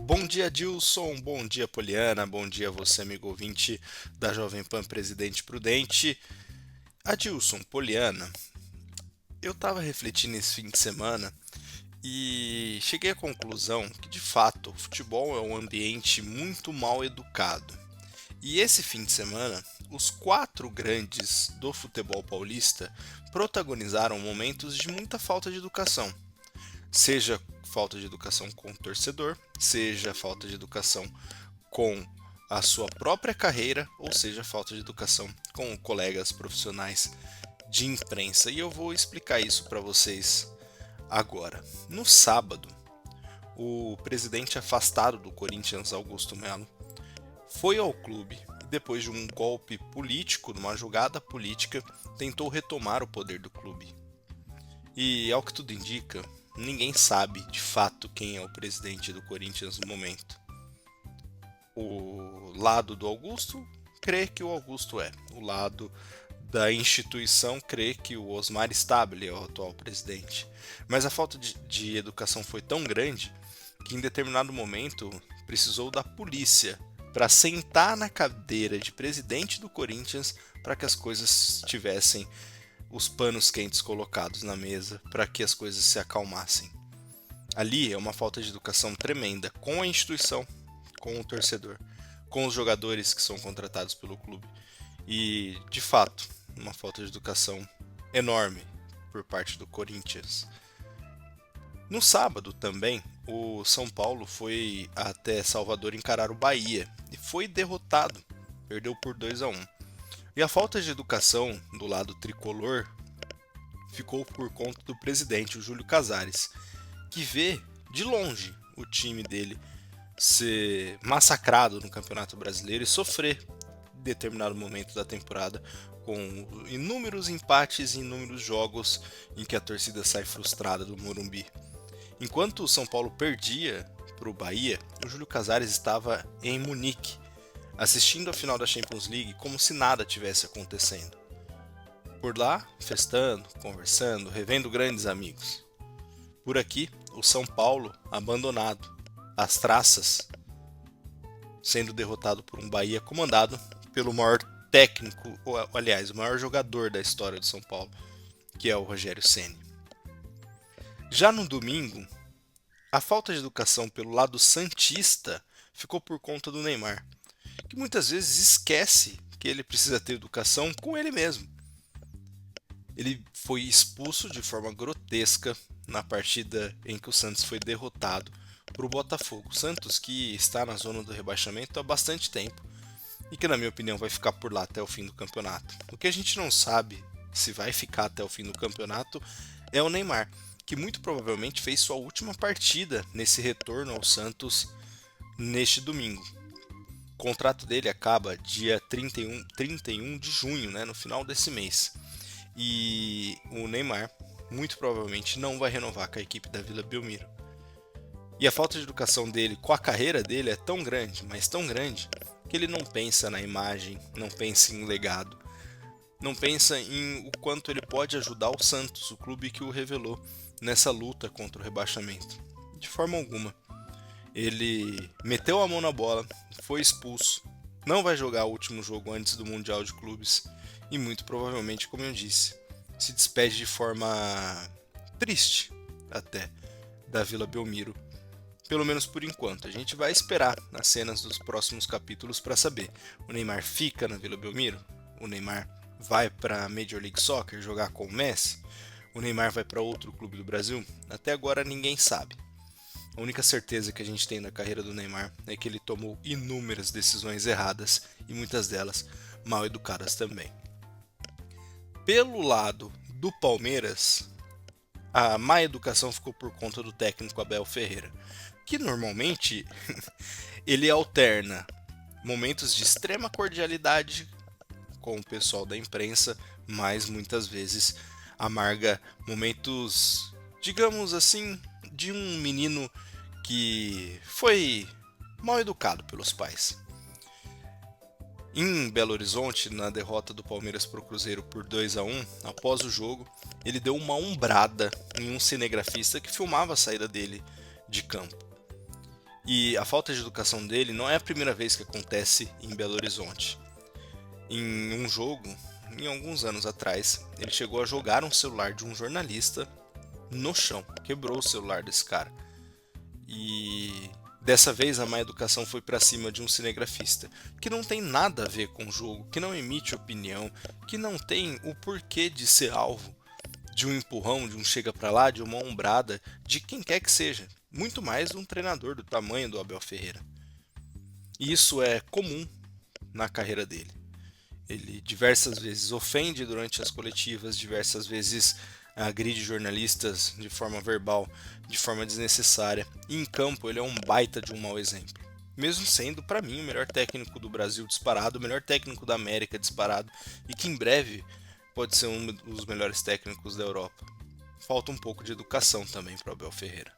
Bom dia, Dilson. Bom dia, Poliana. Bom dia, você, amigo ouvinte da Jovem Pan Presidente Prudente. Adilson, Poliana, eu estava refletindo esse fim de semana e cheguei à conclusão que, de fato, o futebol é um ambiente muito mal educado. E esse fim de semana, os quatro grandes do futebol paulista protagonizaram momentos de muita falta de educação. Seja falta de educação com o torcedor, seja falta de educação com a sua própria carreira, ou seja, falta de educação com colegas profissionais de imprensa. E eu vou explicar isso para vocês agora. No sábado, o presidente afastado do Corinthians, Augusto Melo, foi ao clube e, depois de um golpe político, numa jogada política, tentou retomar o poder do clube. E, ao que tudo indica, ninguém sabe de fato quem é o presidente do Corinthians no momento. O lado do Augusto crê que o Augusto é. O lado da instituição crê que o Osmar Stabile é o atual presidente. Mas a falta de educação foi tão grande que em determinado momento precisou da polícia para sentar na cadeira de presidente do Corinthians para que as coisas tivessem os panos quentes colocados na mesa, para que as coisas se acalmassem. Ali é uma falta de educação tremenda com a instituição, com o torcedor, com os jogadores que são contratados pelo clube. E, de fato, uma falta de educação enorme por parte do Corinthians. No sábado também, o São Paulo foi até Salvador encarar o Bahia e foi derrotado, perdeu por 2-1. E a falta de educação do lado tricolor ficou por conta do presidente, o Júlio Casares, que vê de longe o time dele ser massacrado no Campeonato Brasileiro e sofrer em determinado momento da temporada com inúmeros empates e inúmeros jogos em que a torcida sai frustrada do Morumbi. Enquanto o São Paulo perdia para o Bahia, o Júlio Casares estava em Munique, assistindo a final da Champions League como se nada tivesse acontecendo. Por lá, festando, conversando, revendo grandes amigos. Por aqui, o São Paulo abandonado, às traças, sendo derrotado por um Bahia comandado pelo maior técnico, ou aliás, o maior jogador da história do São Paulo, que é o Rogério Ceni. Já no domingo, a falta de educação pelo lado santista ficou por conta do Neymar, que muitas vezes esquece que ele precisa ter educação com ele mesmo. Ele foi expulso de forma grotesca na partida em que o Santos foi derrotado para o Botafogo. Santos que está na zona do rebaixamento há bastante tempo e que, na minha opinião, vai ficar por lá até o fim do campeonato. O que a gente não sabe se vai ficar até o fim do campeonato é o Neymar, que muito provavelmente fez sua última partida nesse retorno ao Santos neste domingo. O contrato dele acaba dia 31 de junho, né, no final desse mês. E o Neymar muito provavelmente não vai renovar com a equipe da Vila Belmiro. E a falta de educação dele com a carreira dele é tão grande, mas tão grande, que ele não pensa na imagem, não pensa em legado, não pensa em o quanto ele pode ajudar o Santos, o clube que o revelou nessa luta contra o rebaixamento. De forma alguma. Ele meteu a mão na bola, foi expulso, não vai jogar o último jogo antes do Mundial de Clubes e muito provavelmente, como eu disse, se despede de forma triste até da Vila Belmiro. Pelo menos por enquanto. A gente vai esperar nas cenas dos próximos capítulos para saber. O Neymar fica na Vila Belmiro? O Neymar vai para a Major League Soccer jogar com o Messi? O Neymar vai para outro clube do Brasil? Até agora ninguém sabe. A única certeza que a gente tem na carreira do Neymar é que ele tomou inúmeras decisões erradas e muitas delas mal educadas também. Pelo lado do Palmeiras, a má educação ficou por conta do técnico Abel Ferreira, que normalmente ele alterna momentos de extrema cordialidade com o pessoal da imprensa, mas muitas vezes amarga momentos, digamos assim, de um menino que foi mal educado pelos pais. Em Belo Horizonte, na derrota do Palmeiras para o Cruzeiro por 2-1, após o jogo, ele deu uma umbrada em um cinegrafista que filmava a saída dele de campo. E a falta de educação dele não é a primeira vez que acontece em Belo Horizonte. Em um jogo, em alguns anos atrás, ele chegou a jogar um celular de um jornalista no chão, quebrou o celular desse cara. E dessa vez a má educação foi pra cima de um cinegrafista, que não tem nada a ver com o jogo, que não emite opinião, que não tem o porquê de ser alvo de um empurrão, de um chega pra lá, de uma ombrada, de quem quer que seja. Muito mais um treinador do tamanho do Abel Ferreira. E isso é comum na carreira dele. Ele diversas vezes ofende durante as coletivas, diversas vezes agride jornalistas de forma verbal, de forma desnecessária. E em campo ele é um baita de um mau exemplo. Mesmo sendo, para mim, o melhor técnico do Brasil disparado, o melhor técnico da América disparado, e que em breve pode ser um dos melhores técnicos da Europa. Falta um pouco de educação também para o Abel Ferreira.